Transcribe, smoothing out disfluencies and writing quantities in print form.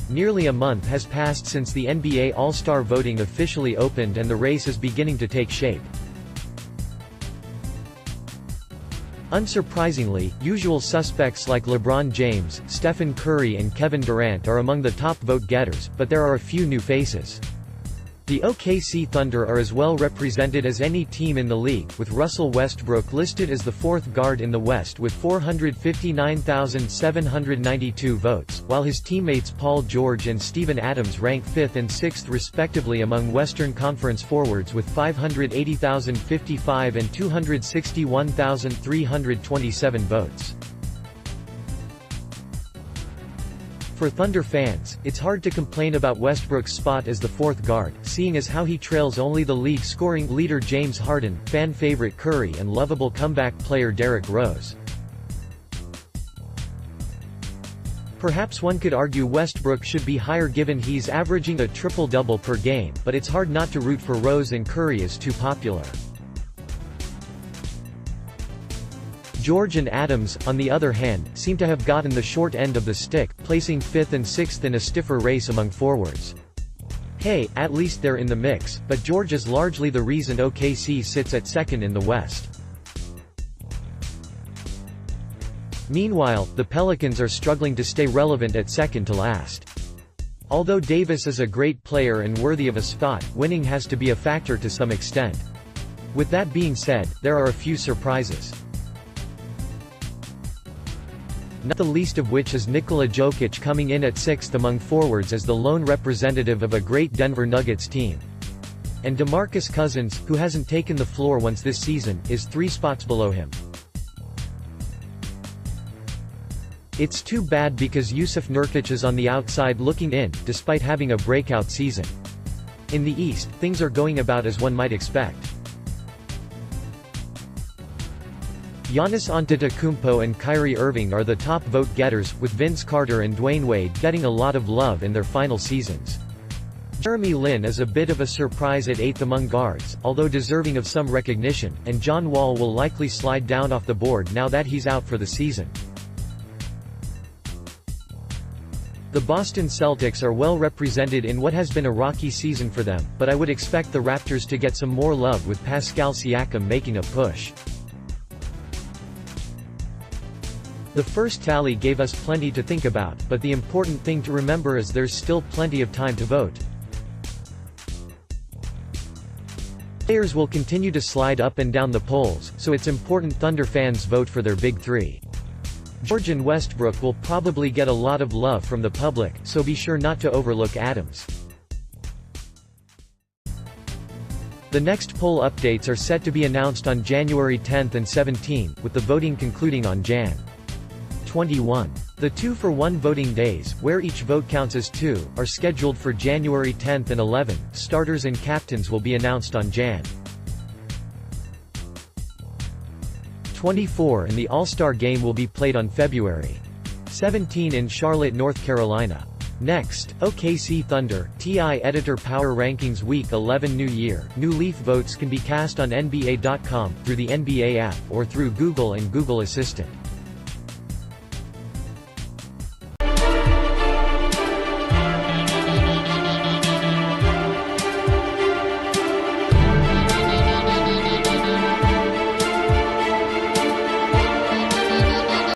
Nearly a month has passed since the NBA All-Star voting officially opened and the race is beginning to take shape. Unsurprisingly, usual suspects like LeBron James, Stephen Curry and Kevin Durant are among the top vote-getters, but there are a few new faces. The OKC Thunder are as well represented as any team in the league, with Russell Westbrook listed as the fourth guard in the West with 459,792 votes, while his teammates Paul George and Steven Adams rank 5th and 6th respectively among Western Conference forwards with 580,055 and 261,327 votes. For Thunder fans, it's hard to complain about Westbrook's spot as the fourth guard, seeing as how he trails only the league scoring leader James Harden, fan favorite Curry and lovable comeback player Derrick Rose. Perhaps one could argue Westbrook should be higher given he's averaging a triple-double per game, but it's hard not to root for Rose and Curry as too popular. George and Adams, on the other hand, seem to have gotten the short end of the stick, placing 5th and 6th in a stiffer race among forwards. Hey, at least they're in the mix, but George is largely the reason OKC sits at 2nd in the West. Meanwhile, the Pelicans are struggling to stay relevant at 2nd to last. Although Davis is a great player and worthy of a spot, winning has to be a factor to some extent. With that being said, there are a few surprises. Not the least of which is Nikola Jokic coming in at 6th among forwards as the lone representative of a great Denver Nuggets team. And DeMarcus Cousins, who hasn't taken the floor once this season, is 3 spots below him. It's too bad because Jusuf Nurkic is on the outside looking in, despite having a breakout season. In the East, things are going about as one might expect. Giannis Antetokounmpo and Kyrie Irving are the top vote-getters, with Vince Carter and Dwayne Wade getting a lot of love in their final seasons. Jeremy Lin is a bit of a surprise at 8th among guards, although deserving of some recognition, and John Wall will likely slide down off the board now that he's out for the season. The Boston Celtics are well represented in what has been a rocky season for them, but I would expect the Raptors to get some more love with Pascal Siakam making a push. The first tally gave us plenty to think about, but the important thing to remember is there's still plenty of time to vote. Players will continue to slide up and down the polls, so it's important Thunder fans vote for their big three. George and Westbrook will probably get a lot of love from the public, so be sure not to overlook Adams. The next poll updates are set to be announced on January 10 and 17, with the voting concluding on Jan. 21. The 2-for-1 voting days, where each vote counts as 2, are scheduled for January 10 and 11. Starters and captains will be announced on Jan. 24 and the All-Star Game will be played on February 17 in Charlotte, North Carolina. Next, OKC Thunder, TI Editor Power Rankings Week 11 New Year. New Leaf votes can be cast on NBA.com, through the NBA app, or through Google and Google Assistant.